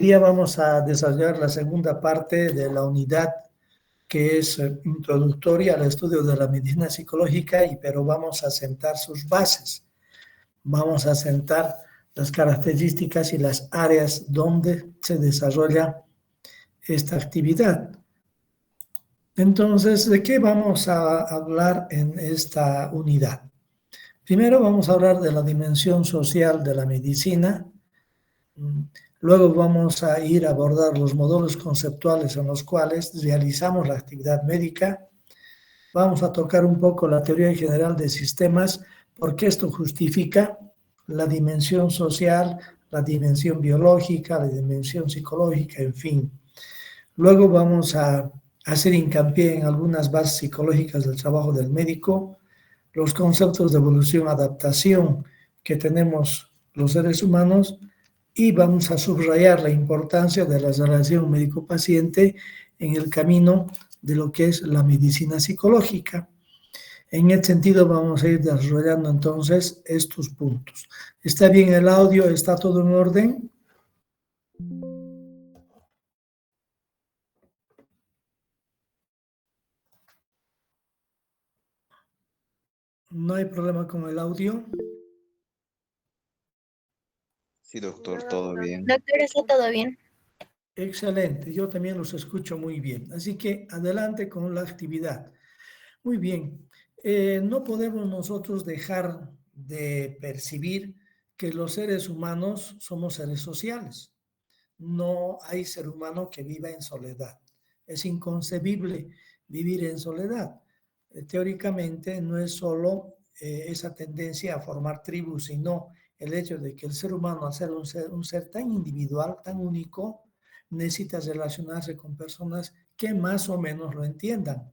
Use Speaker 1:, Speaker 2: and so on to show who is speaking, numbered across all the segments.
Speaker 1: día vamos a desarrollar la segunda parte de la unidad que es introductoria al estudio de la medicina psicológica, pero vamos a sentar sus bases. Vamos a sentar las características y las áreas donde se desarrolla esta actividad. Entonces, ¿de qué vamos a hablar en esta unidad? Primero vamos a hablar de la dimensión social de la medicina. Luego vamos a ir a abordar los modelos conceptuales en los cuales realizamos la actividad médica. Vamos a tocar un poco la teoría general de sistemas, porque esto justifica la dimensión social, la dimensión biológica, la dimensión psicológica, en fin. Luego vamos a hacer hincapié en algunas bases psicológicas del trabajo del médico, los conceptos de evolución, adaptación que tenemos los seres humanos, y vamos a subrayar la importancia de la relación médico-paciente en el camino de lo que es la medicina psicológica. En este sentido vamos a ir desarrollando entonces estos puntos. ¿Está bien el audio? ¿Está todo en orden? ¿No hay problema con el audio?
Speaker 2: Sí, doctor, todo bien.
Speaker 3: Doctor, ¿está todo bien?
Speaker 1: Excelente, yo también los escucho muy bien. Así que adelante con la actividad. Muy bien, no podemos nosotros dejar de percibir que los seres humanos somos seres sociales. No hay ser humano que viva en soledad. Es inconcebible vivir en soledad. Teóricamente no es solo esa tendencia a formar tribus, sino el hecho de que el ser humano, al ser un ser tan individual, tan único, necesita relacionarse con personas que más o menos lo entiendan.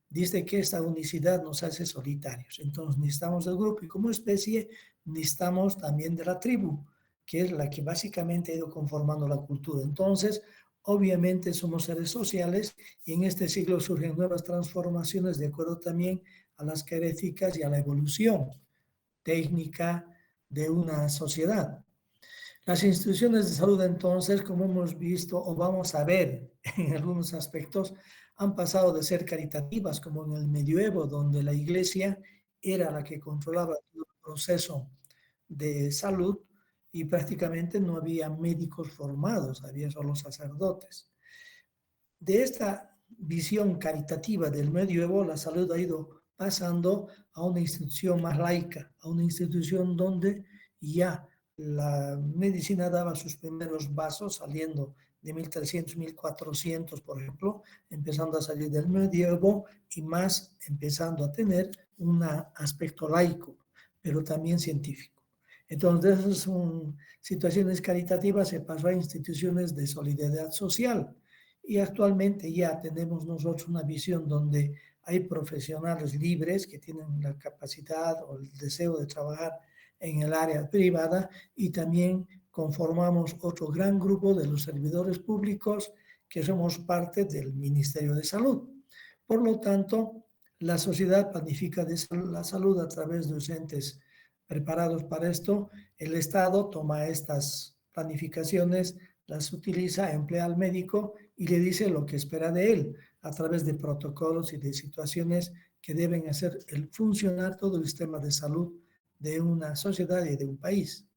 Speaker 1: Dice que esta unicidad nos hace solitarios. Entonces necesitamos del grupo y como especie necesitamos también de la tribu, que es la que básicamente ha ido conformando la cultura. Entonces, obviamente somos seres sociales y en este siglo surgen nuevas transformaciones de acuerdo también a las características y a la evolución técnica de una sociedad. Las instituciones de salud entonces, como hemos visto o vamos a ver en algunos aspectos, han pasado de ser caritativas, como en el medioevo, donde la iglesia era la que controlaba todo el proceso de salud y prácticamente no había médicos formados, había solo sacerdotes. De esta visión caritativa del medioevo, la salud ha ido pasando a una institución más laica, a una institución donde ya la medicina daba sus primeros pasos, saliendo de 1300, 1400, por ejemplo, empezando a salir del medievo y más empezando a tener un aspecto laico, pero también científico. Entonces, esas son situaciones caritativas, se pasó a instituciones de solidaridad social. Y actualmente ya tenemos nosotros una visión donde hay profesionales libres que tienen la capacidad o el deseo de trabajar en el área privada y también conformamos otro gran grupo de los servidores públicos que somos parte del Ministerio de Salud. Por lo tanto, la sociedad planifica la salud a través de entes preparados para esto. El Estado toma estas planificaciones, las utiliza, emplea al médico y le dice lo que espera de él a través de protocolos y de situaciones que deben hacer el funcionar todo el sistema de salud de una sociedad y de un país.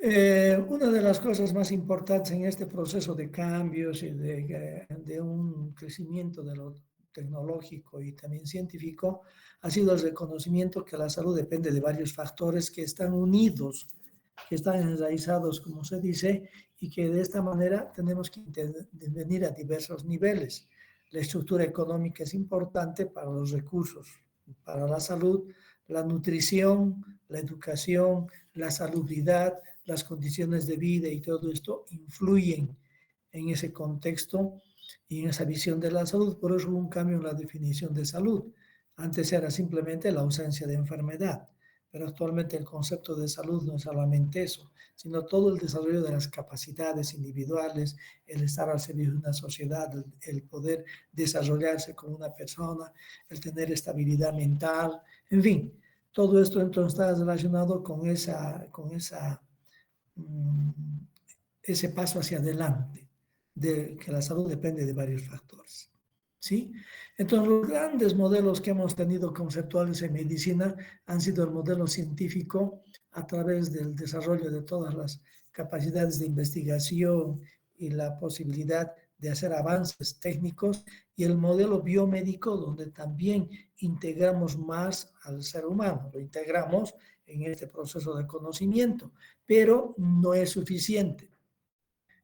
Speaker 1: Una de las cosas más importantes en este proceso de cambios y de un crecimiento de lo tecnológico y también científico ha sido el reconocimiento que la salud depende de varios factores que están unidos, que están enraizados, como se dice, y que de esta manera tenemos que intervenir a diversos niveles. La estructura económica es importante para los recursos, para la salud, la nutrición, la educación, la salubridad, las condiciones de vida y todo esto influyen en ese contexto y en esa visión de la salud. Por eso hubo un cambio en la definición de salud. Antes era simplemente la ausencia de enfermedad, pero actualmente el concepto de salud no es solamente eso, sino todo el desarrollo de las capacidades individuales, el estar al servicio de una sociedad, el poder desarrollarse como una persona, el tener estabilidad mental, en fin, todo esto entonces está relacionado con esa ese paso hacia adelante, de que la salud depende de varios factores. ¿Sí? Entonces, los grandes modelos que hemos tenido conceptuales en medicina han sido el modelo científico a través del desarrollo de todas las capacidades de investigación y la posibilidad de hacer avances técnicos, y el modelo biomédico, donde también integramos más al ser humano, lo integramos en este proceso de conocimiento, pero no es suficiente.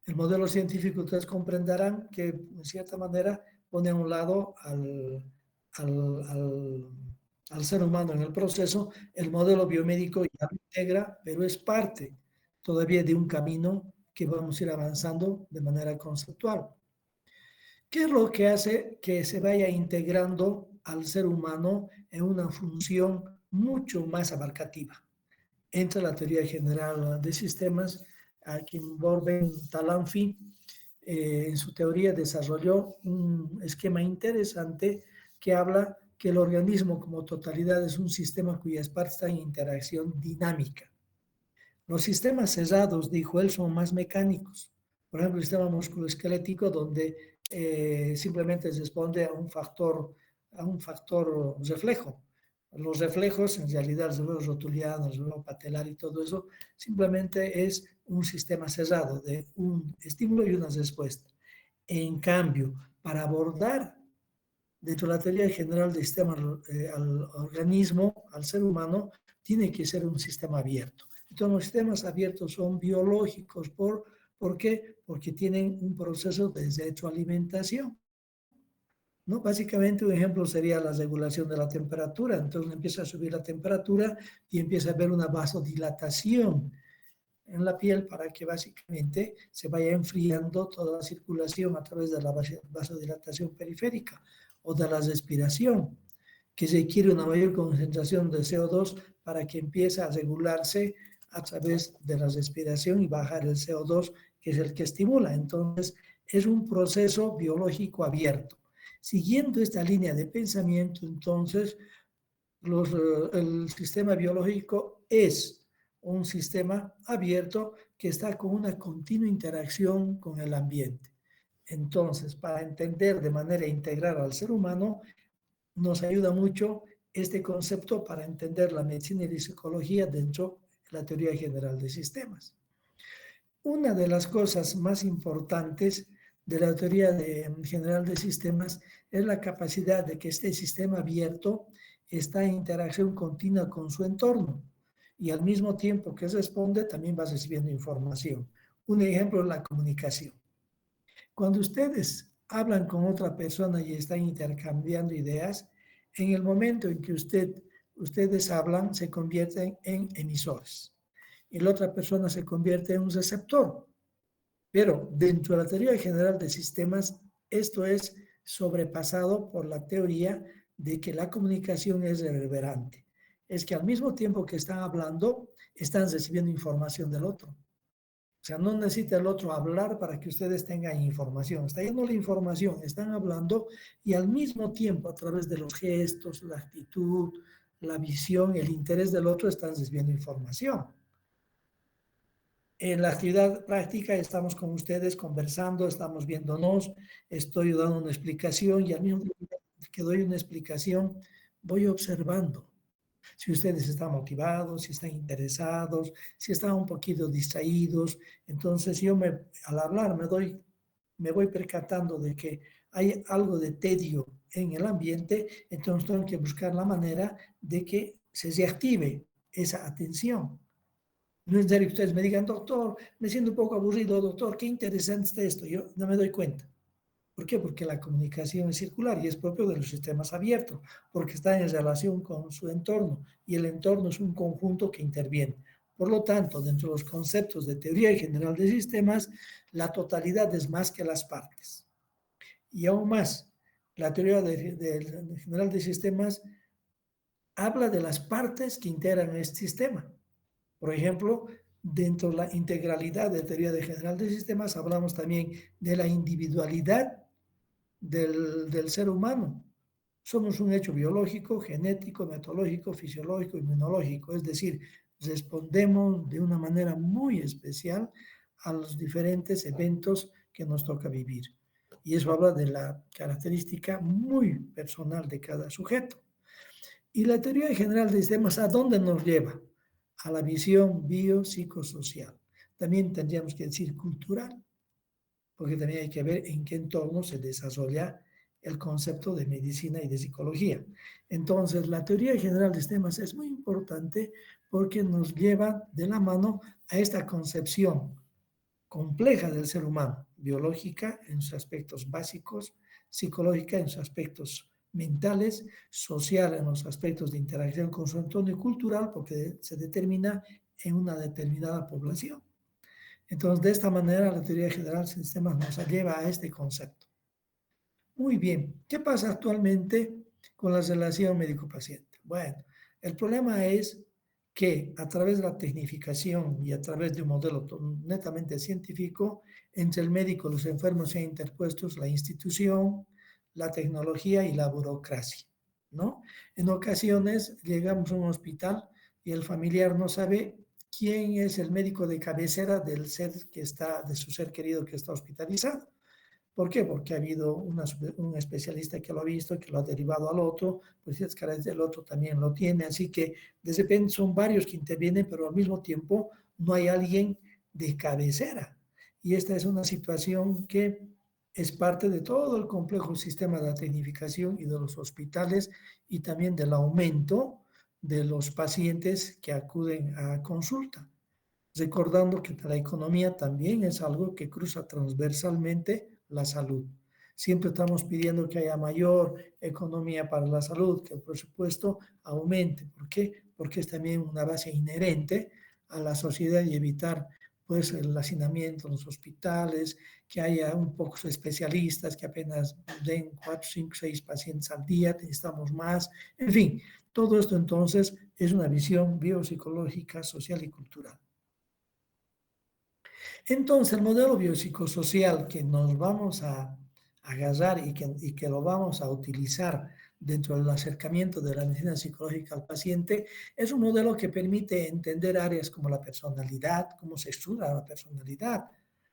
Speaker 1: El modelo científico, ustedes comprenderán que, en cierta manera, pone a un lado al ser humano en el proceso. El modelo biomédico ya lo integra, pero es parte todavía de un camino que vamos a ir avanzando de manera conceptual. ¿Qué es lo que hace que se vaya integrando al ser humano en una función mucho más abarcativa? Entra la teoría general de sistemas, a quien Borben Talanfi en su teoría desarrolló un esquema interesante que habla que el organismo como totalidad es un sistema cuyas partes están en interacción dinámica. Los sistemas cerrados, dijo él, son más mecánicos. Por ejemplo, el sistema musculoesquelético, donde simplemente responde a un factor reflejo. Los reflejos, en realidad, el reloj rotuliano, el reloj patelar y todo eso, simplemente es un sistema cerrado de un estímulo y una respuesta. En cambio, para abordar dentro de la teoría general del sistema al organismo, al ser humano, tiene que ser un sistema abierto. Entonces, los sistemas abiertos son biológicos. ¿Por qué? Porque tienen un proceso de retroalimentación, ¿no? Básicamente un ejemplo sería la regulación de la temperatura. Entonces empieza a subir la temperatura y empieza a haber una vasodilatación en la piel para que básicamente se vaya enfriando toda la circulación a través de la vasodilatación periférica o de la respiración, que requiere una mayor concentración de CO2 para que empiece a regularse a través de la respiración y bajar el CO2, que es el que estimula. Entonces, es un proceso biológico abierto. Siguiendo esta línea de pensamiento, entonces, el sistema biológico es un sistema abierto que está con una continua interacción con el ambiente. Entonces, para entender de manera integral al ser humano, nos ayuda mucho este concepto para entender la medicina y la psicología dentro de la teoría general de sistemas. Una de las cosas más importantes de la teoría general de sistemas es la capacidad de que este sistema abierto está en interacción continua con su entorno y al mismo tiempo que responde también va recibiendo información. Un ejemplo es la comunicación. Cuando ustedes hablan con otra persona y están intercambiando ideas, en el momento en que ustedes hablan, se convierten en emisores y la otra persona se convierte en un receptor. Pero dentro de la teoría general de sistemas, esto es sobrepasado por la teoría de que la comunicación es reverberante. Es que al mismo tiempo que están hablando, están recibiendo información del otro. O sea, no necesita el otro hablar para que ustedes tengan información. Está yendo la información, están hablando y al mismo tiempo, a través de los gestos, la actitud, la visión, el interés del otro, están recibiendo información. En la actividad práctica estamos con ustedes conversando, estamos viéndonos, estoy dando una explicación y al mismo tiempo que doy una explicación, voy observando si ustedes están motivados, si están interesados, si están un poquito distraídos. Entonces al hablar me voy percatando de que hay algo de tedio en el ambiente, entonces tengo que buscar la manera de que se reactive esa atención. No es necesario que ustedes me digan, doctor, me siento un poco aburrido, doctor, qué interesante está esto. Yo no me doy cuenta. ¿Por qué? Porque la comunicación es circular y es propio de los sistemas abiertos, porque está en relación con su entorno y el entorno es un conjunto que interviene. Por lo tanto, dentro de los conceptos de teoría general de sistemas, la totalidad es más que las partes. Y aún más, la teoría general de sistemas habla de las partes que integran este sistema. Por ejemplo, dentro de la integralidad de teoría general de sistemas, hablamos también de la individualidad del ser humano. Somos un hecho biológico, genético, metodológico, fisiológico, inmunológico, es decir, respondemos de una manera muy especial a los diferentes eventos que nos toca vivir. Y eso habla de la característica muy personal de cada sujeto. Y la teoría general de sistemas, ¿a dónde nos lleva? A la visión biopsicosocial. También tendríamos que decir cultural, porque también hay que ver en qué entorno se desarrolla el concepto de medicina y de psicología. Entonces, la teoría general de sistemas es muy importante porque nos lleva de la mano a esta concepción compleja del ser humano, biológica en sus aspectos básicos, psicológica en sus aspectos mentales, social en los aspectos de interacción con su entorno y cultural porque se determina en una determinada población. Entonces, de esta manera, la teoría general de sistemas nos lleva a este concepto. Muy bien, ¿qué pasa actualmente con la relación médico-paciente? Bueno, el problema es que a través de la tecnificación y a través de un modelo netamente científico, entre el médico y los enfermos se han interpuesto la institución, la tecnología y la burocracia, ¿no? En ocasiones llegamos a un hospital y el familiar no sabe quién es el médico de cabecera del ser que está, de su ser querido que está hospitalizado. ¿Por qué? Porque ha habido un especialista que lo ha visto, que lo ha derivado al otro, pues es que el otro también lo tiene, así que de repente son varios que intervienen, pero al mismo tiempo no hay alguien de cabecera. Y esta es una situación que es parte de todo el complejo sistema de la tecnificación y de los hospitales y también del aumento de los pacientes que acuden a consulta. Recordando que la economía también es algo que cruza transversalmente la salud. Siempre estamos pidiendo que haya mayor economía para la salud, que el presupuesto aumente. ¿Por qué? Porque es también una base inherente a la sociedad y evitar pues el hacinamiento en los hospitales, que haya un poco de especialistas que apenas den 4, 5, 6 pacientes al día, necesitamos más. En fin, todo esto entonces es una visión biopsicológica, social y cultural. Entonces, el modelo biopsicosocial que nos vamos a agarrar y que lo vamos a utilizar dentro del acercamiento de la medicina psicológica al paciente es un modelo que permite entender áreas como la personalidad, cómo se estructura la personalidad,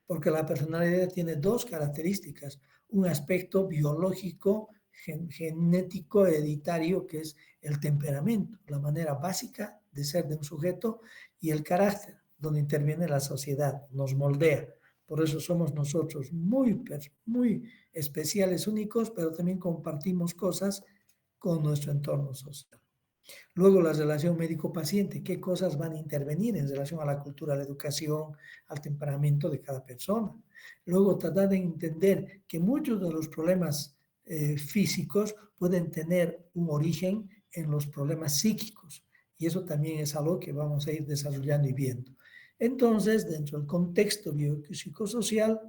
Speaker 1: porque la personalidad tiene dos características, un aspecto biológico, genético, hereditario, que es el temperamento, la manera básica de ser de un sujeto, y el carácter donde interviene la sociedad, nos moldea. Por eso somos nosotros muy especiales, únicos, pero también compartimos cosas con nuestro entorno social. Luego la relación médico-paciente, qué cosas van a intervenir en relación a la cultura, a la educación, al temperamento de cada persona. Luego tratar de entender que muchos de los problemas físicos pueden tener un origen en los problemas psíquicos. Y eso también es algo que vamos a ir desarrollando y viendo. Entonces, dentro del contexto biopsicosocial,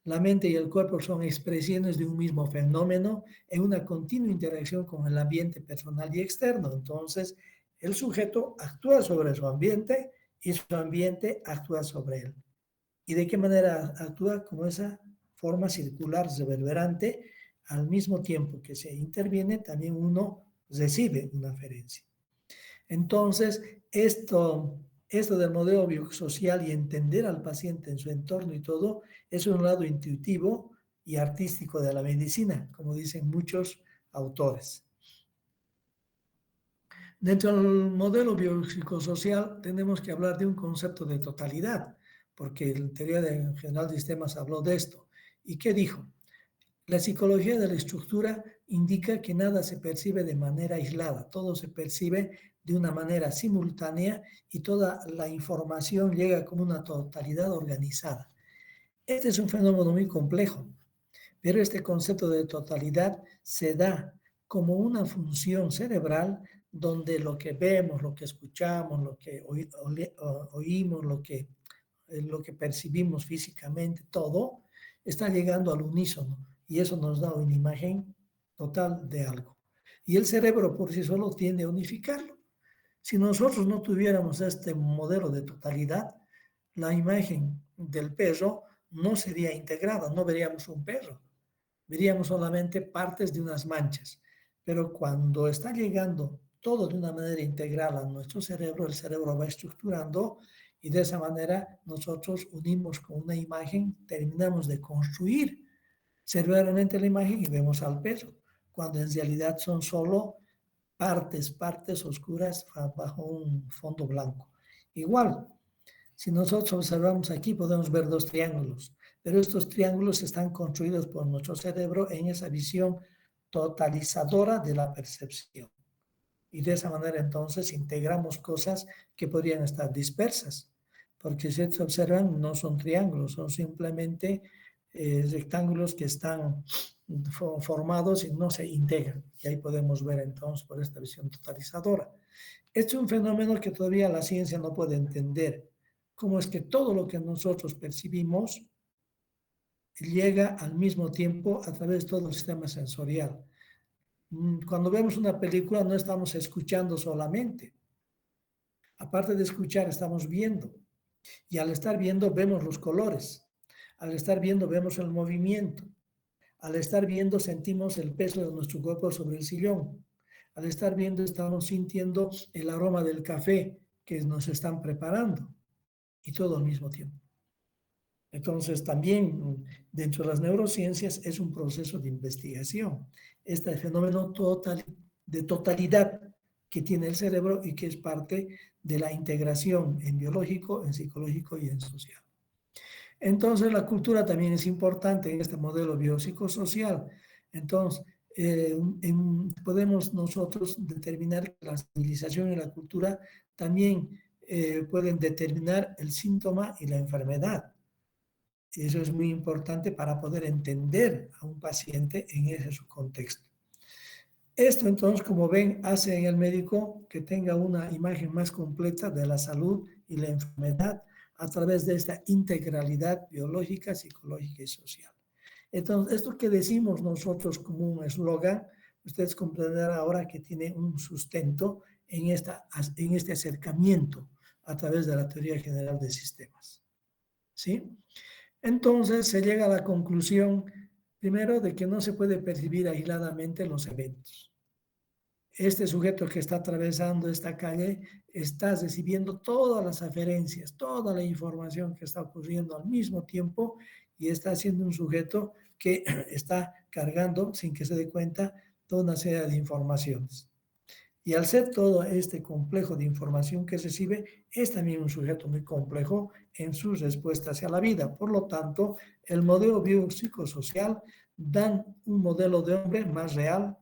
Speaker 1: la mente y el cuerpo son expresiones de un mismo fenómeno en una continua interacción con el ambiente personal y externo. Entonces, el sujeto actúa sobre su ambiente y su ambiente actúa sobre él. ¿Y de qué manera actúa? Como esa forma circular reverberante, al mismo tiempo que se interviene, también uno recibe una aferencia. Entonces, esto del modelo biosocial y entender al paciente en su entorno y todo, es un lado intuitivo y artístico de la medicina, como dicen muchos autores. Dentro del modelo biopsicosocial tenemos que hablar de un concepto de totalidad, porque la teoría general de sistemas habló de esto. ¿Y qué dijo? La psicología de la estructura indica que nada se percibe de manera aislada, todo se percibe de una manera simultánea y toda la información llega como una totalidad organizada. Este es un fenómeno muy complejo, pero este concepto de totalidad se da como una función cerebral donde lo que vemos, lo que escuchamos, lo que oímos, lo que percibimos físicamente, todo está llegando al unísono y eso nos da una imagen total de algo. Y el cerebro por sí solo tiende a unificarlo. Si nosotros no tuviéramos este modelo de totalidad, la imagen del perro no sería integrada, no veríamos un perro, veríamos solamente partes de unas manchas. Pero cuando está llegando todo de una manera integral a nuestro cerebro, el cerebro va estructurando Y de esa manera nosotros unimos con una imagen, terminamos de construir cerebralmente la imagen y vemos al perro, cuando en realidad son solo partes oscuras bajo un fondo blanco. Igual, si nosotros observamos aquí, podemos ver dos triángulos, pero estos triángulos están construidos por nuestro cerebro en esa visión totalizadora de la percepción. Y de esa manera entonces integramos cosas que podrían estar dispersas, porque si se observan no son triángulos, son simplemente rectángulos que están formados y no se integran. Y ahí podemos ver entonces por esta visión totalizadora. Este es un fenómeno que todavía la ciencia no puede entender. Cómo es que todo lo que nosotros percibimos llega al mismo tiempo a través de todo el sistema sensorial. Cuando vemos una película no estamos escuchando solamente. Aparte de escuchar, estamos viendo. Y al estar viendo, vemos los colores. Al estar viendo, vemos el movimiento. Al estar viendo, sentimos el peso de nuestro cuerpo sobre el sillón. Al estar viendo, estamos sintiendo el aroma del café que nos están preparando. Y todo al mismo tiempo. Entonces, también dentro de las neurociencias es un proceso de investigación. Este fenómeno de totalidad que tiene el cerebro y que es parte de la integración en biológico, en psicológico y en social. Entonces, la cultura también es importante en este modelo biopsicosocial. Entonces, podemos nosotros determinar que la civilización y la cultura también pueden determinar el síntoma y la enfermedad. Eso es muy importante para poder entender a un paciente en ese su contexto. Esto entonces, como ven, hace en el médico que tenga una imagen más completa de la salud y la enfermedad a través de esta integralidad biológica, psicológica y social. Entonces, esto que decimos nosotros como un eslogan, ustedes comprenderán ahora que tiene un sustento en este acercamiento a través de la teoría general de sistemas. ¿Sí? Entonces se llega a la conclusión, primero, de que no se puede percibir aisladamente los eventos. Este sujeto que está atravesando esta calle está recibiendo todas las aferencias, toda la información que está ocurriendo al mismo tiempo y está siendo un sujeto que está cargando, sin que se dé cuenta, toda una serie de informaciones. Y al ser todo este complejo de información que recibe, es también un sujeto muy complejo en sus respuestas hacia la vida. Por lo tanto, el modelo biopsicosocial da un modelo de hombre más real,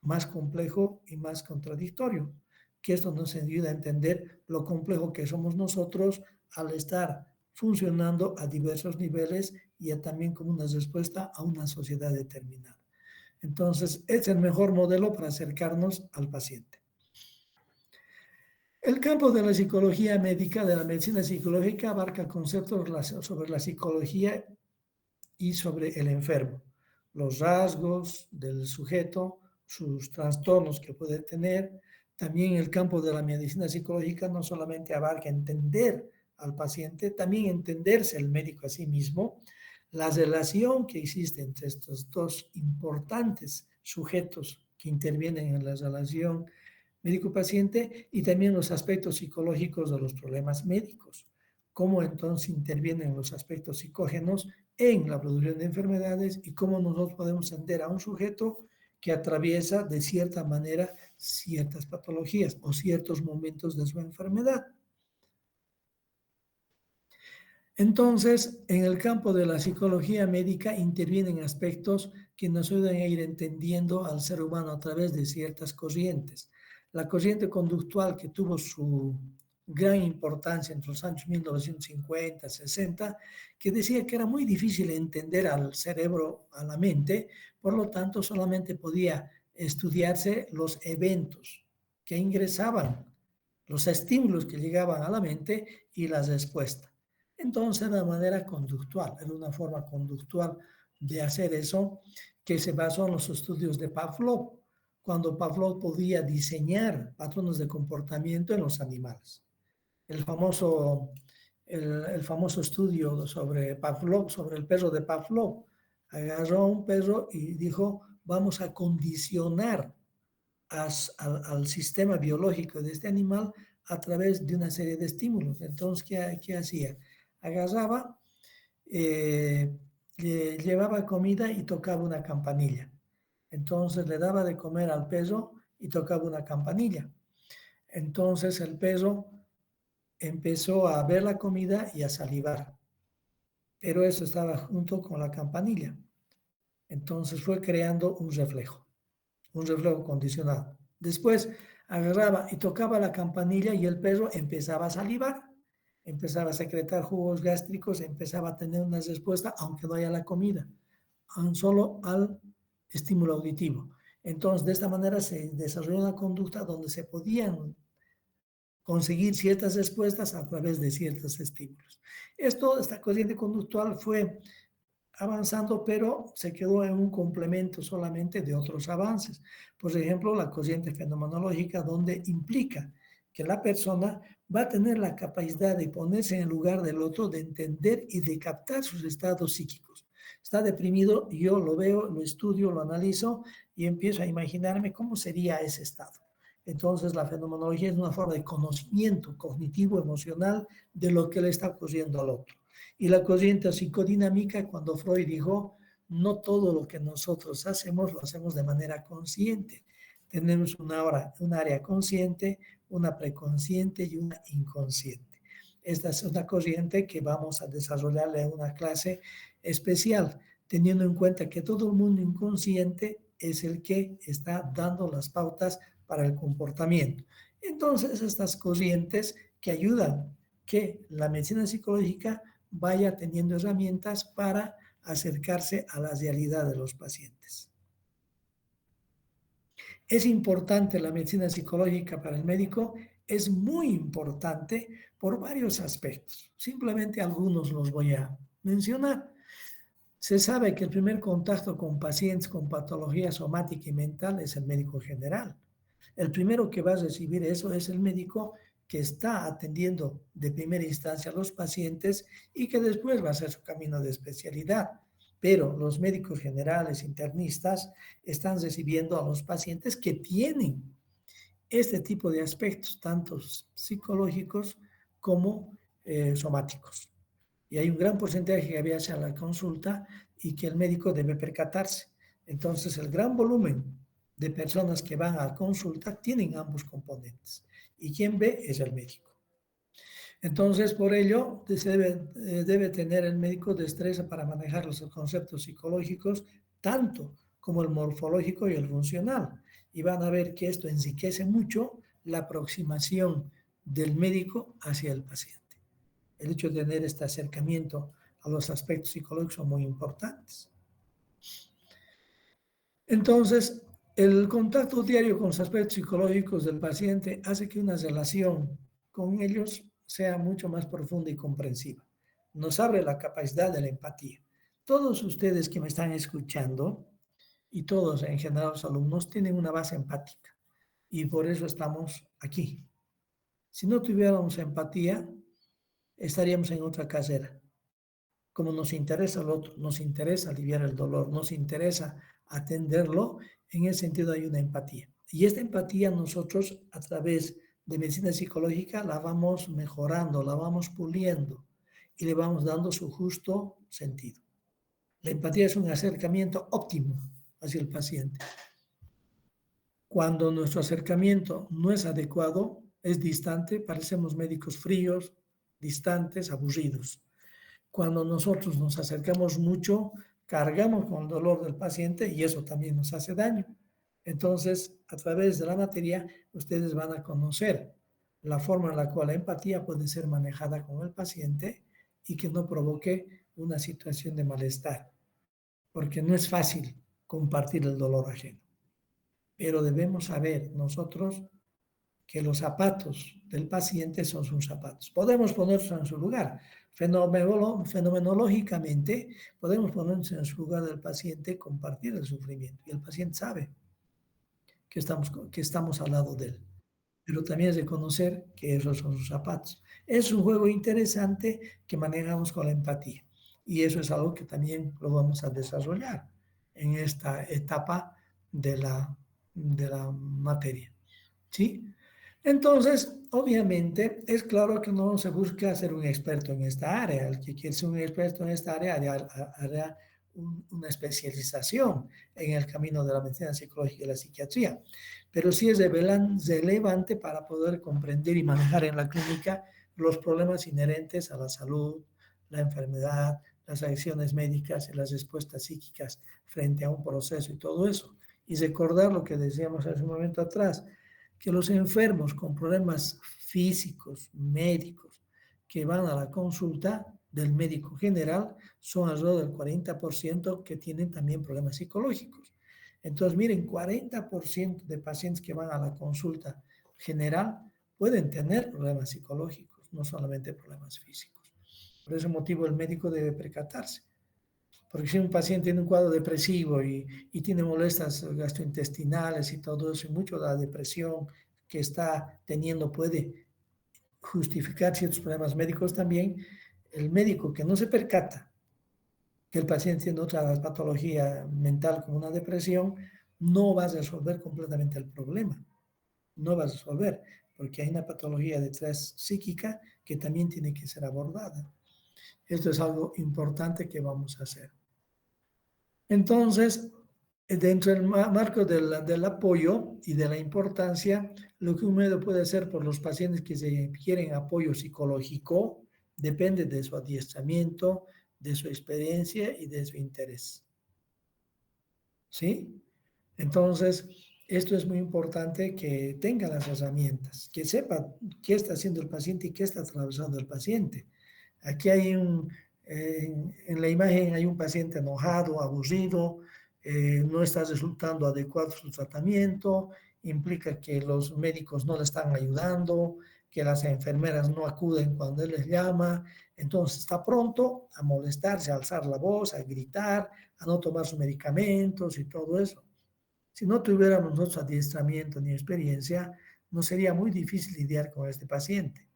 Speaker 1: más complejo y más contradictorio, que esto nos ayuda a entender lo complejo que somos nosotros al estar funcionando a diversos niveles y también como una respuesta a una sociedad determinada. Entonces, es el mejor modelo para acercarnos al paciente. El campo de la psicología médica, de la medicina psicológica, abarca conceptos sobre la psicología y sobre el enfermo, los rasgos del sujeto, sus trastornos que puede tener. También el campo de la medicina psicológica no solamente abarca entender al paciente, también entenderse el médico a sí mismo, la relación que existe entre estos dos importantes sujetos que intervienen en la relación médico-paciente y también los aspectos psicológicos de los problemas médicos. Cómo entonces intervienen los aspectos psicógenos en la producción de enfermedades y cómo nosotros podemos entender a un sujeto que atraviesa de cierta manera ciertas patologías o ciertos momentos de su enfermedad. Entonces, en el campo de la psicología médica intervienen aspectos que nos ayudan a ir entendiendo al ser humano a través de ciertas corrientes. La corriente conductual que tuvo su gran importancia entre los años 1950, 60, que decía que era muy difícil entender al cerebro, a la mente, por lo tanto solamente podía estudiarse los eventos que ingresaban, los estímulos que llegaban a la mente y las respuestas. Entonces, de manera conductual, era una forma conductual de hacer eso que se basó en los estudios de Pavlov, cuando Pavlov podía diseñar patrones de comportamiento en los animales. El famoso estudio sobre Pavlov, sobre el perro de Pavlov, agarró a un perro y dijo, vamos a condicionar al sistema biológico de este animal a través de una serie de estímulos. Entonces, ¿qué hacía? Agarraba, le llevaba comida y tocaba una campanilla. Entonces le daba de comer al perro y tocaba una campanilla. Entonces el perro empezó a ver la comida y a salivar, pero eso estaba junto con la campanilla. Entonces fue creando un reflejo condicionado. Después agarraba y tocaba la campanilla y el perro empezaba a salivar, empezaba a secretar jugos gástricos, empezaba a tener una respuesta, aunque no haya la comida, solo al estímulo auditivo. Entonces, de esta manera se desarrolló una conducta donde se podían conseguir ciertas respuestas a través de ciertos estímulos. Esta corriente conductual fue avanzando, pero se quedó en un complemento solamente de otros avances. Por ejemplo, la corriente fenomenológica, donde implica que la persona va a tener la capacidad de ponerse en el lugar del otro, de entender y de captar sus estados psíquicos. Está deprimido, yo lo veo, lo estudio, lo analizo y empiezo a imaginarme cómo sería ese estado. Entonces, la fenomenología es una forma de conocimiento cognitivo, emocional de lo que le está ocurriendo al otro. Y la corriente psicodinámica, cuando Freud dijo, no todo lo que nosotros hacemos lo hacemos de manera consciente. Tenemos un área consciente, una preconsciente y una inconsciente. Esta es una corriente que vamos a desarrollarle en una clase especial, teniendo en cuenta que todo el mundo inconsciente es el que está dando las pautas para el comportamiento. Entonces, estas corrientes que ayudan que la medicina psicológica vaya teniendo herramientas para acercarse a la realidad de los pacientes. Es importante la medicina psicológica para el médico, es muy importante por varios aspectos. Simplemente algunos los voy a mencionar. Se sabe que el primer contacto con pacientes con patología somática y mental es el médico general. El primero que va a recibir eso es el médico que está atendiendo de primera instancia a los pacientes y que después va a hacer su camino de especialidad. Pero los médicos generales, internistas, están recibiendo a los pacientes que tienen este tipo de aspectos, tanto psicológicos como somáticos. Y hay un gran porcentaje que viaja a la consulta y que el médico debe percatarse. Entonces, el gran volumen de personas que van a consulta tienen ambos componentes. Y quien ve es el médico. Entonces, por ello, debe tener el médico destreza para manejar los conceptos psicológicos, tanto como el morfológico y el funcional. Y van a ver que esto enriquece mucho la aproximación del médico hacia el paciente. El hecho de tener este acercamiento a los aspectos psicológicos son muy importantes. Entonces, el contacto diario con los aspectos psicológicos del paciente hace que una relación con ellos sea mucho más profunda y comprensiva. Nos abre la capacidad de la empatía. Todos ustedes que me están escuchando y todos en general los alumnos tienen una base empática y por eso estamos aquí. Si no tuviéramos empatía, estaríamos en otra carrera. Como nos interesa el otro, nos interesa aliviar el dolor, nos interesa atenderlo, en ese sentido hay una empatía. Y esta empatía nosotros a través de medicina psicológica la vamos mejorando, la vamos puliendo y le vamos dando su justo sentido. La empatía es un acercamiento óptimo hacia el paciente. Cuando nuestro acercamiento no es adecuado, es distante, parecemos médicos fríos, distantes, aburridos. Cuando nosotros nos acercamos mucho, cargamos con el dolor del paciente y eso también nos hace daño. Entonces, a través de la materia, ustedes van a conocer la forma en la cual la empatía puede ser manejada con el paciente y que no provoque una situación de malestar, porque no es fácil compartir el dolor ajeno. Pero debemos saber nosotros que los zapatos del paciente son sus zapatos. Podemos ponernos en su lugar. Fenomenológicamente, podemos ponernos en su lugar del paciente, compartir el sufrimiento. Y el paciente sabe que estamos al lado de él. Pero también es reconocer que esos son sus zapatos. Es un juego interesante que manejamos con la empatía. Y eso es algo que también lo vamos a desarrollar en esta etapa de la materia. ¿Sí? Entonces, obviamente, es claro que no se busca ser un experto en esta área. El que quiere ser un experto en esta área hará una especialización en el camino de la medicina psicológica y la psiquiatría. Pero sí es relevante para poder comprender y manejar en la clínica los problemas inherentes a la salud, la enfermedad, las acciones médicas y las respuestas psíquicas frente a un proceso y todo eso. Y recordar lo que decíamos hace un momento atrás, que los enfermos con problemas físicos, médicos, que van a la consulta del médico general, son alrededor del 40% que tienen también problemas psicológicos. Entonces, miren, 40% de pacientes que van a la consulta general pueden tener problemas psicológicos, no solamente problemas físicos. Por ese motivo, el médico debe percatarse. Porque si un paciente tiene un cuadro depresivo y tiene molestias gastrointestinales y todo eso, y mucho de la depresión que está teniendo puede justificar ciertos problemas médicos también, el médico que no se percata que el paciente tiene otra patología mental como una depresión, no va a resolver completamente el problema. No va a resolver, porque hay una patología detrás psíquica que también tiene que ser abordada. Esto es algo importante que vamos a hacer. Entonces, dentro del marco del apoyo y de la importancia, lo que un médico puede hacer por los pacientes que se quieren apoyo psicológico depende de su adiestramiento, de su experiencia y de su interés. ¿Sí? Entonces, esto es muy importante que tenga las herramientas, que sepa qué está haciendo el paciente y qué está atravesando el paciente. Aquí hay en la imagen hay un paciente enojado, aburrido, no está resultando adecuado su tratamiento, implica que los médicos no le están ayudando, que las enfermeras no acuden cuando él les llama, entonces está pronto a molestarse, a alzar la voz, a gritar, a no tomar sus medicamentos y todo eso. Si no tuviéramos nosotros adiestramiento ni experiencia, nos sería muy difícil lidiar con este paciente.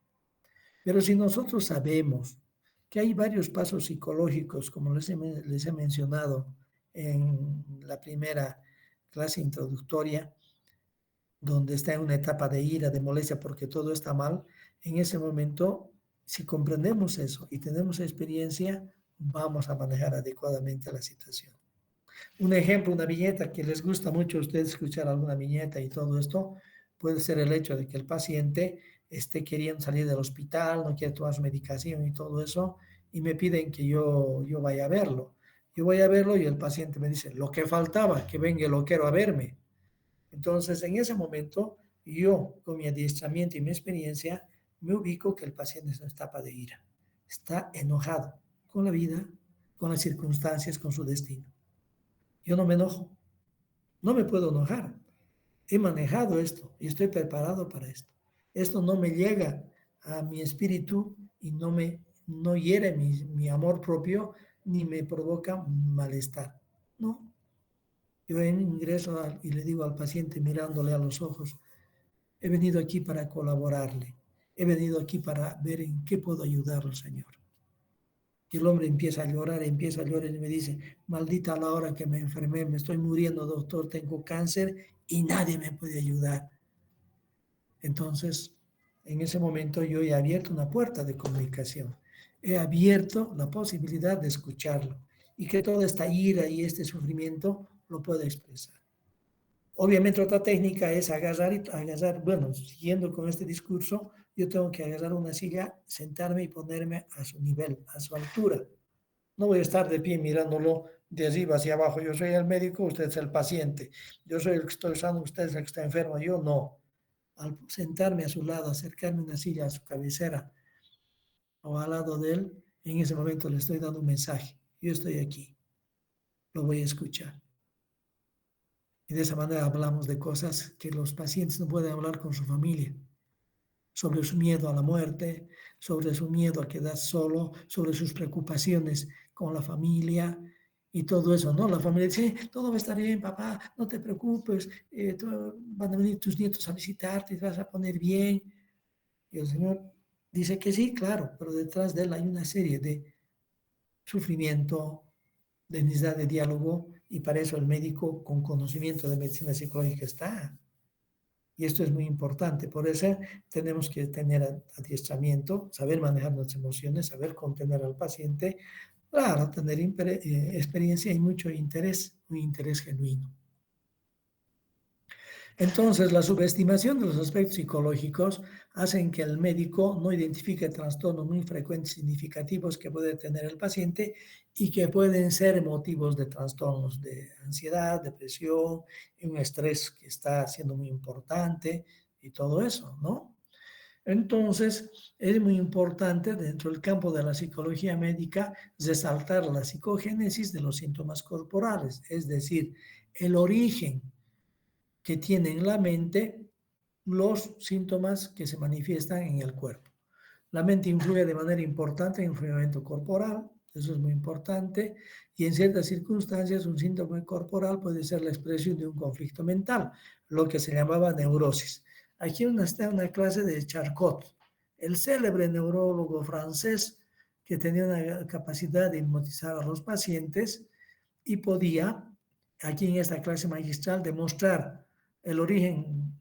Speaker 1: Pero si nosotros sabemos que hay varios pasos psicológicos, como les he mencionado en la primera clase introductoria, donde está en una etapa de ira, de molestia, porque todo está mal, en ese momento, si comprendemos eso y tenemos experiencia, vamos a manejar adecuadamente la situación. Un ejemplo, una viñeta que les gusta mucho a ustedes escuchar alguna viñeta y todo esto, puede ser el hecho de que el paciente esté queriendo salir del hospital, no quiere tomar su medicación y todo eso, y me piden que yo vaya a verlo. Yo voy a verlo y el paciente me dice, lo que faltaba, que venga el loquero a verme. Entonces, en ese momento, yo, con mi adiestramiento y mi experiencia, me ubico que el paciente está en etapa de ira. Está enojado con la vida, con las circunstancias, con su destino. Yo no me enojo, no me puedo enojar. He manejado esto y estoy preparado para esto. Esto no me llega a mi espíritu y no hiere mi amor propio ni me provoca malestar. No, yo ingreso y le digo al paciente mirándole a los ojos, he venido aquí para colaborarle, he venido aquí para ver en qué puedo ayudarlo, Señor. Y el hombre empieza a llorar y me dice, maldita la hora que me enfermé, me estoy muriendo, doctor, tengo cáncer y nadie me puede ayudar. Entonces, en ese momento yo he abierto una puerta de comunicación, he abierto la posibilidad de escucharlo y que toda esta ira y este sufrimiento lo pueda expresar. Obviamente otra técnica es agarrar, bueno, siguiendo con este discurso, yo tengo que agarrar una silla, sentarme y ponerme a su nivel, a su altura. No voy a estar de pie mirándolo de arriba hacia abajo. Yo soy el médico, usted es el paciente. Yo soy el que estoy sano, usted es el que está enfermo. Yo no. Al sentarme a su lado, acercarme una silla a su cabecera o al lado de él, en ese momento le estoy dando un mensaje. Yo estoy aquí, lo voy a escuchar. Y de esa manera hablamos de cosas que los pacientes no pueden hablar con su familia, sobre su miedo a la muerte, sobre su miedo a quedar solo, sobre sus preocupaciones con la familia y todo eso, ¿no? La familia dice, todo va a estar bien, papá, no te preocupes, van a venir tus nietos a visitarte, te vas a poner bien. Y el Señor dice que sí, claro, pero detrás de él hay una serie de sufrimiento, de necesidad de diálogo, y para eso el médico con conocimiento de medicina psicológica está. Y esto es muy importante. Por eso tenemos que tener adiestramiento, saber manejar nuestras emociones, saber contener al paciente, claro, tener experiencia y mucho interés, un interés genuino. Entonces, la subestimación de los aspectos psicológicos hacen que el médico no identifique trastornos muy frecuentes, significativos que puede tener el paciente y que pueden ser motivos de trastornos de ansiedad, depresión, un estrés que está siendo muy importante y todo eso, ¿no? Entonces, es muy importante dentro del campo de la psicología médica resaltar la psicogénesis de los síntomas corporales, es decir, el origen que tiene en la mente los síntomas que se manifiestan en el cuerpo. La mente influye de manera importante en el funcionamiento corporal, eso es muy importante, y en ciertas circunstancias un síntoma corporal puede ser la expresión de un conflicto mental, lo que se llamaba neurosis. Aquí está una clase de Charcot, el célebre neurólogo francés que tenía una capacidad de hipnotizar a los pacientes y podía, aquí en esta clase magistral, demostrar el origen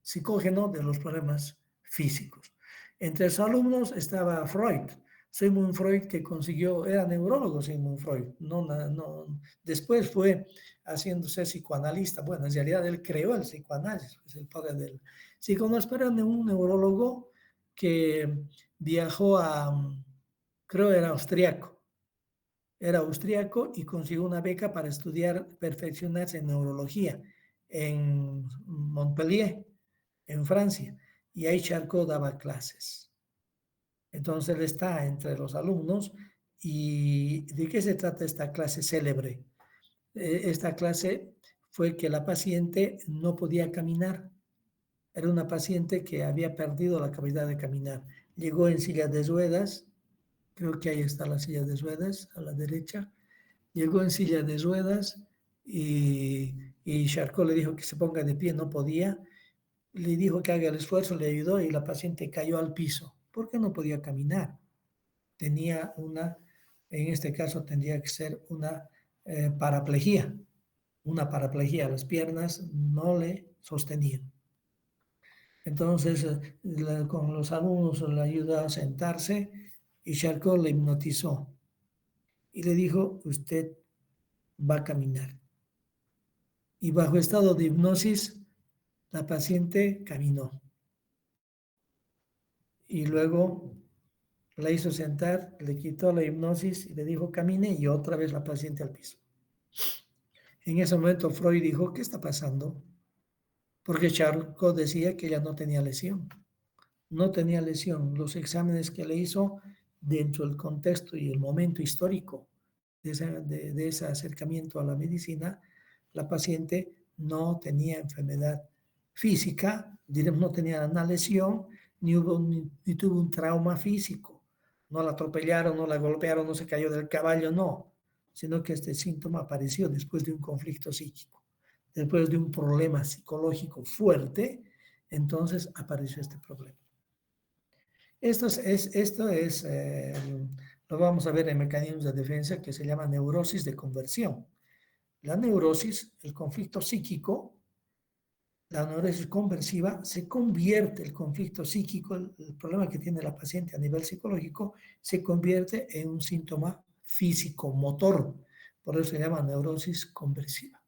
Speaker 1: psicógeno de los problemas físicos. Entre sus alumnos estaba Freud, Sigmund Freud, que consiguió, era neurólogo Sigmund Freud, después fue haciéndose psicoanalista, bueno, en realidad él creó el psicoanálisis, es el padre del psicoanálisis, pero era un neurólogo que viajó creo era austriaco y consiguió una beca para estudiar, perfeccionarse en neurología en Montpellier, en Francia, y ahí Charcot daba clases. Entonces él está entre los alumnos. ¿Y de qué se trata esta clase célebre? Esta clase fue que la paciente no podía caminar. Era una paciente que había perdido la capacidad de caminar. Llegó en silla de ruedas, creo que ahí está la silla de ruedas, a la derecha. Llegó en silla de ruedas y Charcot le dijo que se ponga de pie, no podía. Le dijo que haga el esfuerzo, le ayudó y la paciente cayó al piso porque no podía caminar. Tenía en este caso tendría que ser una paraplegia, las piernas no le sostenían. Entonces, con los alumnos le ayudó a sentarse y Charcot le hipnotizó y le dijo, usted va a caminar. Y bajo estado de hipnosis, la paciente caminó. Y luego la hizo sentar, le quitó la hipnosis y le dijo camine y otra vez la paciente al piso. En ese momento Freud dijo, ¿qué está pasando? Porque Charcot decía que ella no tenía lesión. No tenía lesión. Los exámenes que le hizo dentro del contexto y el momento histórico de ese acercamiento a la medicina, la paciente no tenía enfermedad física, diremos, no tenía una lesión, ni tuvo un trauma físico. No la atropellaron, no la golpearon, no se cayó del caballo, no, sino que este síntoma apareció después de un conflicto psíquico, después de un problema psicológico fuerte, entonces apareció este problema. Lo vamos a ver en mecanismos de defensa que se llama neurosis de conversión. La neurosis, el conflicto psíquico, la neurosis conversiva, se convierte el conflicto psíquico, el problema que tiene la paciente a nivel psicológico, se convierte en un síntoma físico, motor. Por eso se llama neurosis conversiva.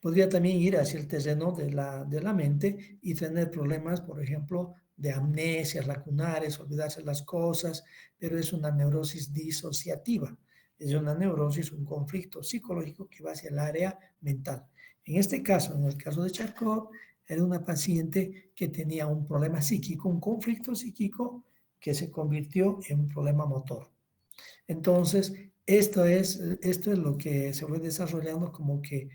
Speaker 1: Podría también ir hacia el terreno de la mente y tener problemas, por ejemplo, de amnesias lacunares, olvidarse las cosas, pero es una neurosis disociativa. Es una neurosis, un conflicto psicológico que va hacia el área mental. En este caso, en el caso de Charcot, era una paciente que tenía un problema psíquico, un conflicto psíquico que se convirtió en un problema motor. Entonces, esto es lo que se fue desarrollando como que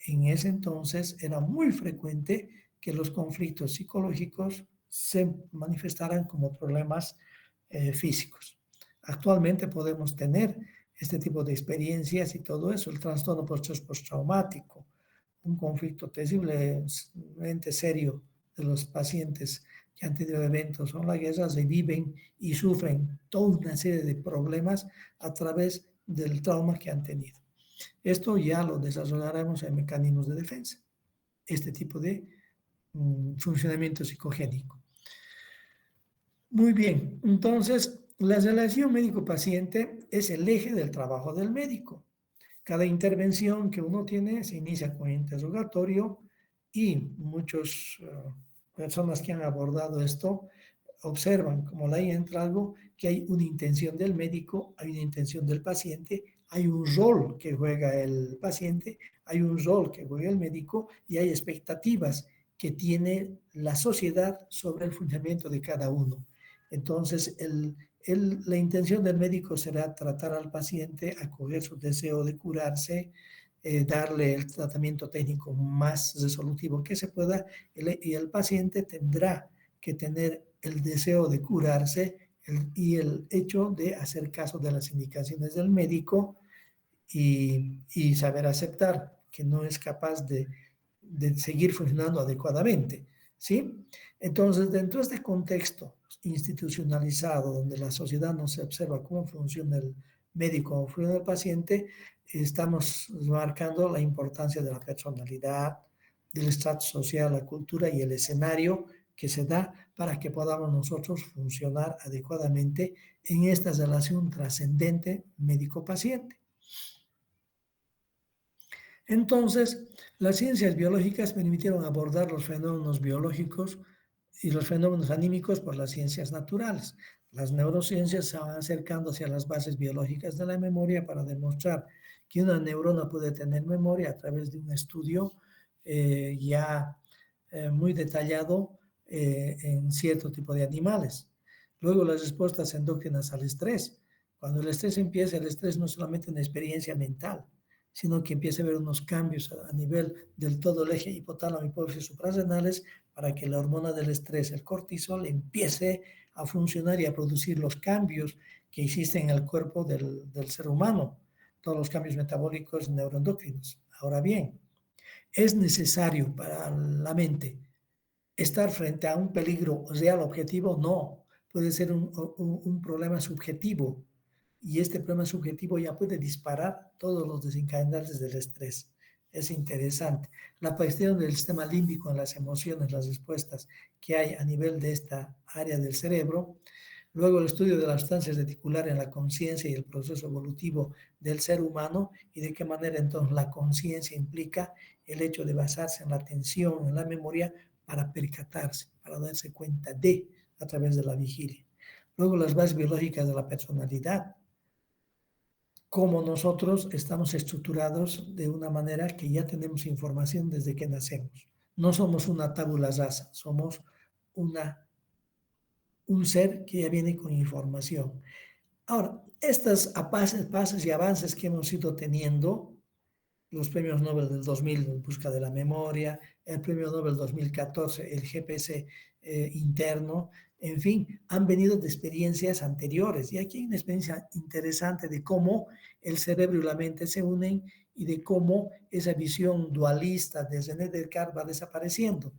Speaker 1: en ese entonces era muy frecuente que los conflictos psicológicos se manifestaran como problemas físicos. Actualmente podemos tener este tipo de experiencias y todo eso, el trastorno postraumático, un conflicto terriblemente serio de los pacientes que han tenido eventos o la guerra, reviven y sufren toda una serie de problemas a través del trauma que han tenido. Esto ya lo desarrollaremos en mecanismos de defensa, este tipo de funcionamiento psicogénico. Muy bien, entonces la relación médico-paciente es el eje del trabajo del médico. Cada intervención que uno tiene se inicia con interrogatorio y muchas personas que han abordado esto observan, como ahí entra algo, que hay una intención del médico, hay una intención del paciente, hay un rol que juega el paciente, hay un rol que juega el médico y hay expectativas que tiene la sociedad sobre el funcionamiento de cada uno. Entonces, la intención del médico será tratar al paciente, acoger su deseo de curarse, darle el tratamiento técnico más resolutivo que se pueda, y el paciente tendrá que tener el deseo de curarse y el hecho de hacer caso de las indicaciones del médico y saber aceptar que no es capaz de seguir funcionando adecuadamente, ¿sí? Entonces, dentro de este contexto institucionalizado, donde la sociedad no se observa cómo funciona el médico, cómo funciona el paciente, estamos marcando la importancia de la personalidad, del estrato social, la cultura y el escenario que se da para que podamos nosotros funcionar adecuadamente en esta relación trascendente médico-paciente. Entonces, las ciencias biológicas permitieron abordar los fenómenos biológicos y los fenómenos anímicos por las ciencias naturales. Las neurociencias se van acercando hacia las bases biológicas de la memoria para demostrar que una neurona puede tener memoria a través de un estudio ya muy detallado en cierto tipo de animales. Luego, las respuestas endógenas al estrés. Cuando el estrés empieza, el estrés no es solamente una experiencia mental, sino que empiece a haber unos cambios a nivel del todo el eje hipotálamo, hipófisis, suprarrenales, para que la hormona del estrés, el cortisol, empiece a funcionar y a producir los cambios que existen en el cuerpo del ser humano, todos los cambios metabólicos neuroendocrinos. Ahora bien, ¿es necesario para la mente estar frente a un peligro real objetivo? No, puede ser un problema subjetivo y este problema subjetivo ya puede disparar todos los desencadenantes del estrés. Es interesante. La cuestión del sistema límbico en las emociones, las respuestas que hay a nivel de esta área del cerebro. Luego el estudio de las sustancias reticulares en la conciencia y el proceso evolutivo del ser humano y de qué manera entonces la conciencia implica el hecho de basarse en la atención, en la memoria, para percatarse, para darse cuenta de, a través de la vigilia. Luego las bases biológicas de la personalidad, cómo nosotros estamos estructurados de una manera que ya tenemos información desde que nacemos. No somos una tabula rasa, somos un ser que ya viene con información. Ahora, estos pasos y avances que hemos ido teniendo, los premios Nobel del 2000 en busca de la memoria, el premio Nobel 2014, el GPS interno, en fin, han venido de experiencias anteriores. Y aquí hay una experiencia interesante de cómo el cerebro y la mente se unen y de cómo esa visión dualista de René Descartes va desapareciendo.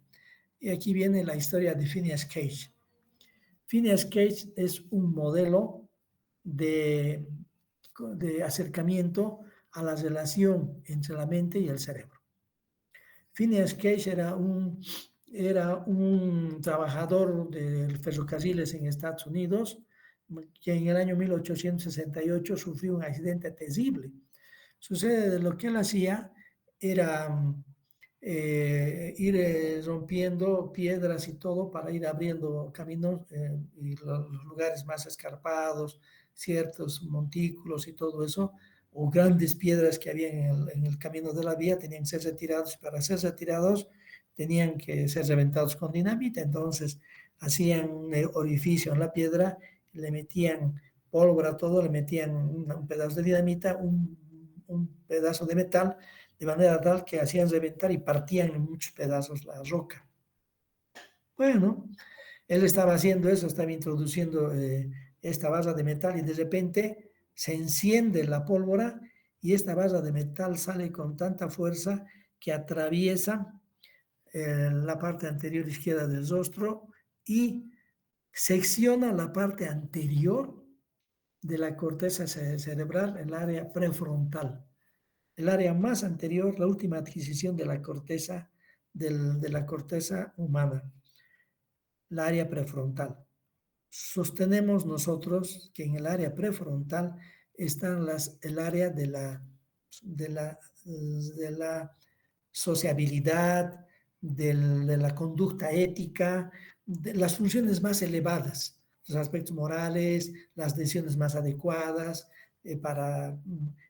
Speaker 1: Y aquí viene la historia de Phineas Cage. Phineas Cage es un modelo de, de acercamiento a la relación entre la mente y el cerebro. Phineas Cage era un trabajador de ferrocarriles en Estados Unidos que en el año 1868 sufrió un accidente terrible. Sucede de lo que él hacía era ir rompiendo piedras y todo para ir abriendo caminos y los lugares más escarpados, ciertos montículos y todo eso, o grandes piedras que había en el camino de la vía, tenían que ser retirados. Para ser retirados tenían que ser reventados con dinamita. Entonces hacían un orificio en la piedra, le metían pólvora, todo, le metían un pedazo de dinamita, un pedazo de metal, de manera tal que hacían reventar y partían en muchos pedazos la roca. Bueno, él estaba haciendo eso, estaba introduciendo esta barra de metal y de repente se enciende la pólvora y esta barra de metal sale con tanta fuerza que atraviesa la parte anterior izquierda del rostro y secciona la parte anterior de la corteza cerebral, el área prefrontal, el área más anterior, la última adquisición de la corteza de la corteza humana, la área prefrontal. Sostenemos nosotros que en el área prefrontal están el área de la, de la sociabilidad, de la conducta ética, de las funciones más elevadas, los aspectos morales, las decisiones más adecuadas para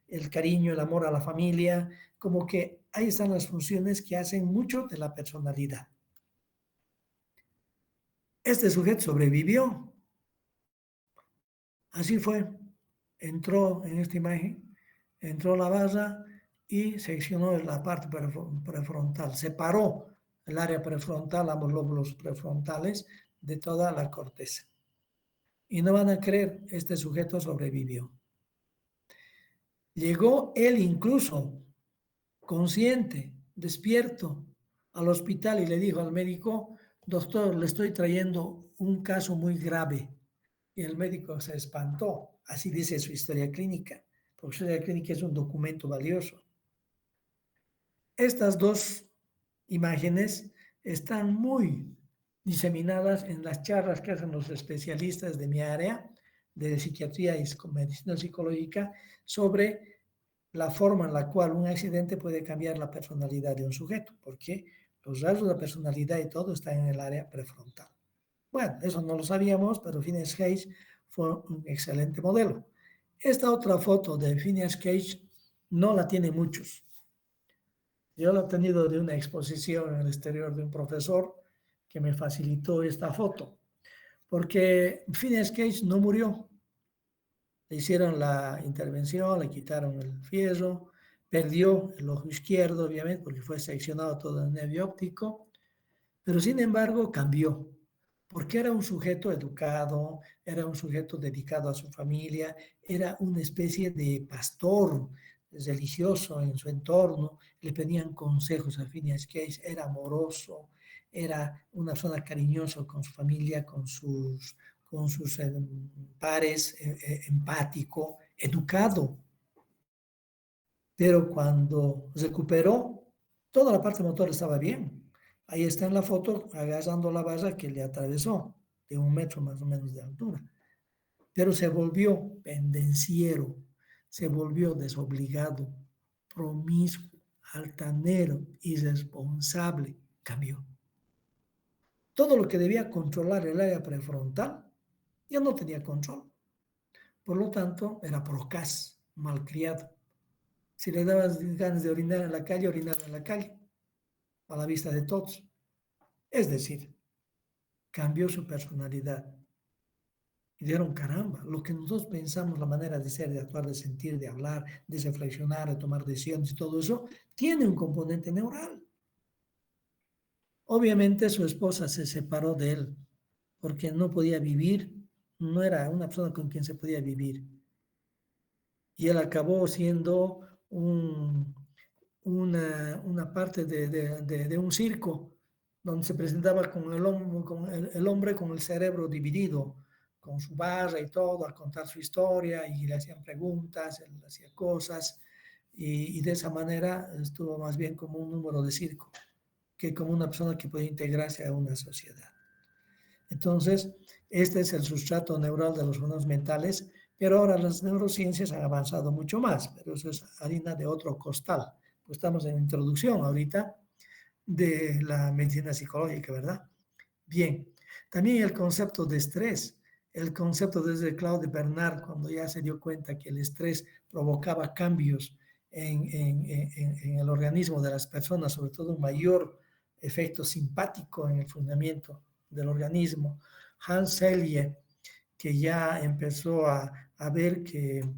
Speaker 1: el cariño, el amor a la familia, como que ahí están las funciones que hacen mucho de la personalidad. Este sujeto sobrevivió, así fue, entró en esta imagen, entró la barra y seccionó la parte prefrontal, separó el área prefrontal, ambos lóbulos prefrontales, de toda la corteza. Y no van a creer, este sujeto sobrevivió. Llegó él incluso consciente, despierto, al hospital y le dijo al médico: doctor, le estoy trayendo un caso muy grave. Y el médico se espantó. Así dice su historia clínica, porque su historia clínica es un documento valioso. Estas dos imágenes están muy diseminadas en las charlas que hacen los especialistas de mi área de psiquiatría y medicina psicológica sobre la forma en la cual un accidente puede cambiar la personalidad de un sujeto, porque los rasgos de la personalidad y todo está en el área prefrontal. Bueno, eso no lo sabíamos, pero Phineas Cage fue un excelente modelo. Esta otra foto de Phineas Cage no la tienen muchos. Yo la he obtenido de una exposición en el exterior de un profesor que me facilitó esta foto, porque Phineas Cage no murió. Le hicieron la intervención, le quitaron el fierro, perdió el ojo izquierdo, obviamente, porque fue seccionado todo el nervio óptico, pero sin embargo cambió, porque era un sujeto educado, era un sujeto dedicado a su familia, era una especie de pastor religioso en su entorno, le pedían consejos a Phineas Cage, era amoroso, era una persona cariñosa con su familia, con sus pares, empático, educado. Pero cuando recuperó, toda la parte motora estaba bien. Ahí está en la foto agarrando la barra que le atravesó, de 1 metro más o menos de altura. Pero se volvió pendenciero, se volvió desobligado, promiscuo, altanero, irresponsable. Cambió. Todo lo que debía controlar el área prefrontal ya no tenía control. Por lo tanto, era procaz, malcriado. Si le dabas ganas de orinar en la calle, orinaba en la calle, a la vista de todos. Es decir, cambió su personalidad. Y dijeron: caramba, lo que nosotros pensamos, la manera de ser, de actuar, de sentir, de hablar, de reflexionar, de tomar decisiones y todo eso, tiene un componente neural. Obviamente su esposa se separó de él porque no podía vivir, no era una persona con quien se podía vivir. Y él acabó siendo una parte de un circo donde se presentaba con el hombre con el cerebro dividido, con su barra y todo, a contar su historia, y le hacían preguntas, él hacía cosas, y de esa manera estuvo más bien como un número de circo que como una persona que puede integrarse a una sociedad. Entonces, este es el sustrato neural de los fenómenos mentales, pero ahora las neurociencias han avanzado mucho más, pero eso es harina de otro costal. Pues estamos en introducción ahorita de la medicina psicológica, ¿verdad? Bien, también el concepto de estrés, el concepto desde Claude Bernard, cuando ya se dio cuenta que el estrés provocaba cambios en el organismo de las personas, sobre todo un mayor efecto simpático en el funcionamiento del organismo. Hans Selye, que ya empezó a ver que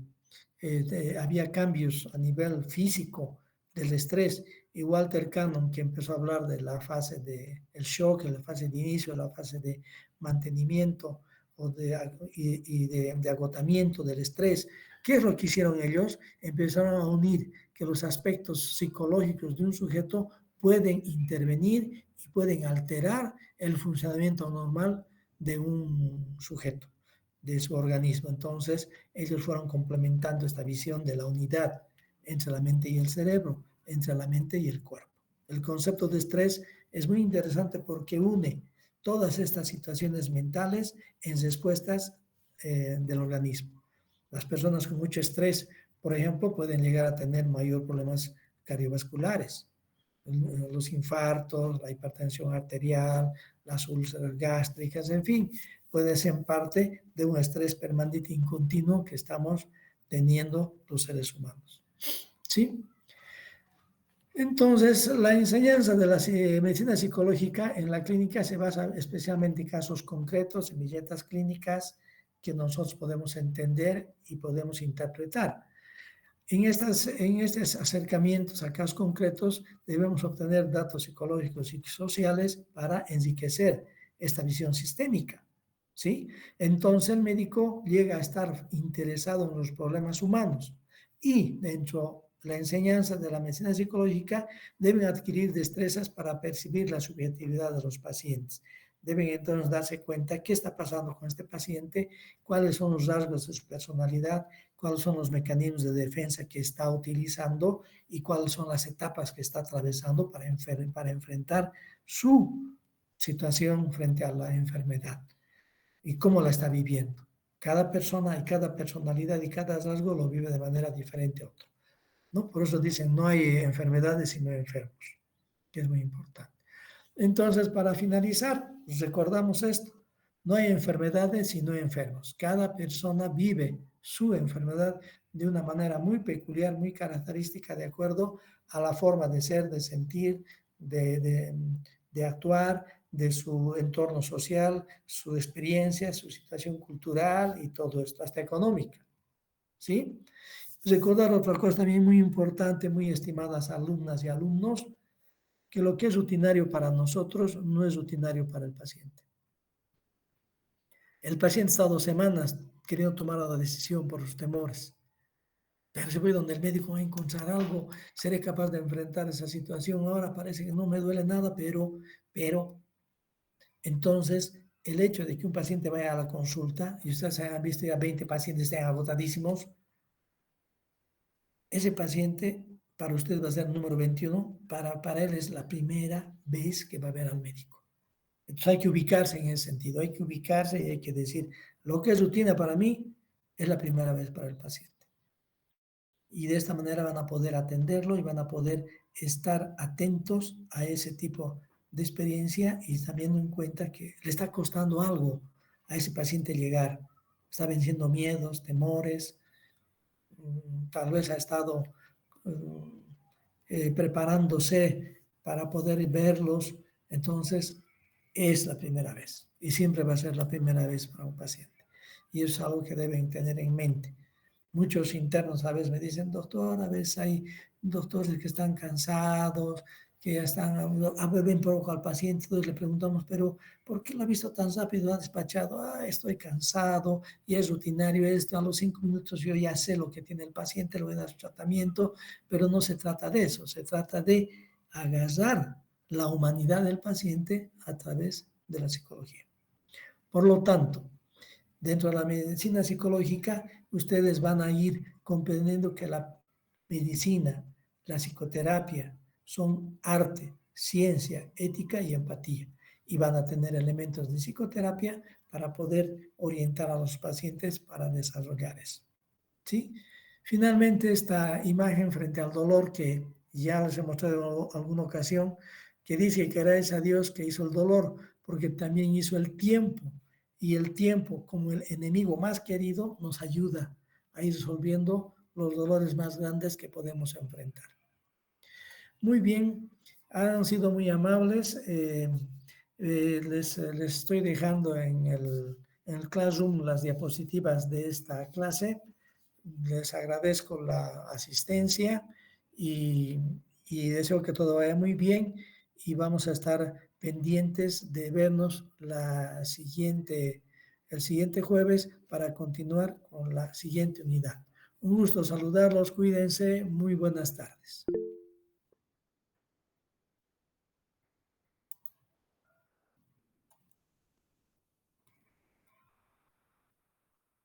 Speaker 1: había cambios a nivel físico del estrés, y Walter Cannon, que empezó a hablar de la fase del shock, la fase de inicio, la fase de mantenimiento de agotamiento del estrés. ¿Qué es lo que hicieron ellos? Empezaron a unir que los aspectos psicológicos de un sujeto pueden intervenir y pueden alterar el funcionamiento normal de un sujeto, de su organismo. Entonces, ellos fueron complementando esta visión de la unidad entre la mente y el cerebro, entre la mente y el cuerpo. El concepto de estrés es muy interesante porque une todas estas situaciones mentales en respuestas del organismo. Las personas con mucho estrés, por ejemplo, pueden llegar a tener mayor problemas cardiovasculares, los infartos, la hipertensión arterial, las úlceras gástricas, en fin, puede ser parte de un estrés permanente y continuo que estamos teniendo los seres humanos. ¿Sí? Entonces, la enseñanza de la medicina psicológica en la clínica se basa especialmente en casos concretos, en billetas clínicas que nosotros podemos entender y podemos interpretar. En estos acercamientos a casos concretos debemos obtener datos psicológicos y sociales para enriquecer esta visión sistémica, ¿sí? Entonces el médico llega a estar interesado en los problemas humanos y dentro de la enseñanza de la medicina psicológica deben adquirir destrezas para percibir la subjetividad de los pacientes. Deben entonces darse cuenta qué está pasando con este paciente, cuáles son los rasgos de su personalidad, cuáles son los mecanismos de defensa que está utilizando y cuáles son las etapas que está atravesando para enfrentar su situación frente a la enfermedad y cómo la está viviendo. Cada persona y cada personalidad y cada rasgo lo vive de manera diferente a otro, ¿no? Por eso dicen, no hay enfermedades sino enfermos, que es muy importante. Entonces, para finalizar, recordamos esto. No hay enfermedades sino enfermos. Cada persona vive su enfermedad de una manera muy peculiar, muy característica, de acuerdo a la forma de ser, de sentir, de actuar, de su entorno social, su experiencia, su situación cultural y todo esto, hasta económica. ¿Sí? Recordar otra cosa también muy importante, muy estimadas alumnas y alumnos, que lo que es rutinario para nosotros no es rutinario para el paciente. El paciente está 2 semanas queriendo tomar la decisión por sus temores, pero si voy donde el médico va a encontrar algo, seré capaz de enfrentar esa situación. Ahora parece que no me duele nada, pero, entonces el hecho de que un paciente vaya a la consulta y ustedes hayan visto ya 20 pacientes estén agotadísimos, ese paciente para usted va a ser el número 21, para él es la primera vez que va a ver al médico. Entonces hay que ubicarse en ese sentido, hay que ubicarse y hay que decir, lo que es rutina para mí es la primera vez para el paciente. Y de esta manera van a poder atenderlo y van a poder estar atentos a ese tipo de experiencia y teniendo en cuenta que le está costando algo a ese paciente llegar. Está venciendo miedos, temores, tal vez ha estado preparándose para poder verlos. Entonces, es la primera vez y siempre va a ser la primera vez para un paciente. Y eso es algo que deben tener en mente. Muchos internos a veces me dicen, doctor, a veces hay doctores que están cansados, que ya están, ven poco al paciente, entonces le preguntamos, pero ¿por qué lo ha visto tan rápido, ha despachado? Estoy cansado y es rutinario esto, a los 5 minutos yo ya sé lo que tiene el paciente, le voy a dar su tratamiento, pero no se trata de eso, se trata de agarrar la humanidad del paciente a través de la psicología. Por lo tanto, dentro de la medicina psicológica, ustedes van a ir comprendiendo que la medicina, la psicoterapia son arte, ciencia, ética y empatía. Y van a tener elementos de psicoterapia para poder orientar a los pacientes para desarrollar eso. ¿Sí? Finalmente, esta imagen frente al dolor que ya les he mostrado en alguna ocasión, que dice que gracias a Dios que hizo el dolor, porque también hizo el tiempo, y el tiempo como el enemigo más querido nos ayuda a ir resolviendo los dolores más grandes que podemos enfrentar. Muy bien, han sido muy amables. Les estoy dejando en el Classroom las diapositivas de esta clase. Les agradezco la asistencia y, y deseo que todo vaya muy bien y vamos a estar pendientes de vernos el siguiente jueves para continuar con la siguiente unidad. Un gusto saludarlos, cuídense, muy buenas tardes.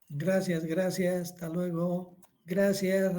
Speaker 1: Gracias, hasta luego. Gracias.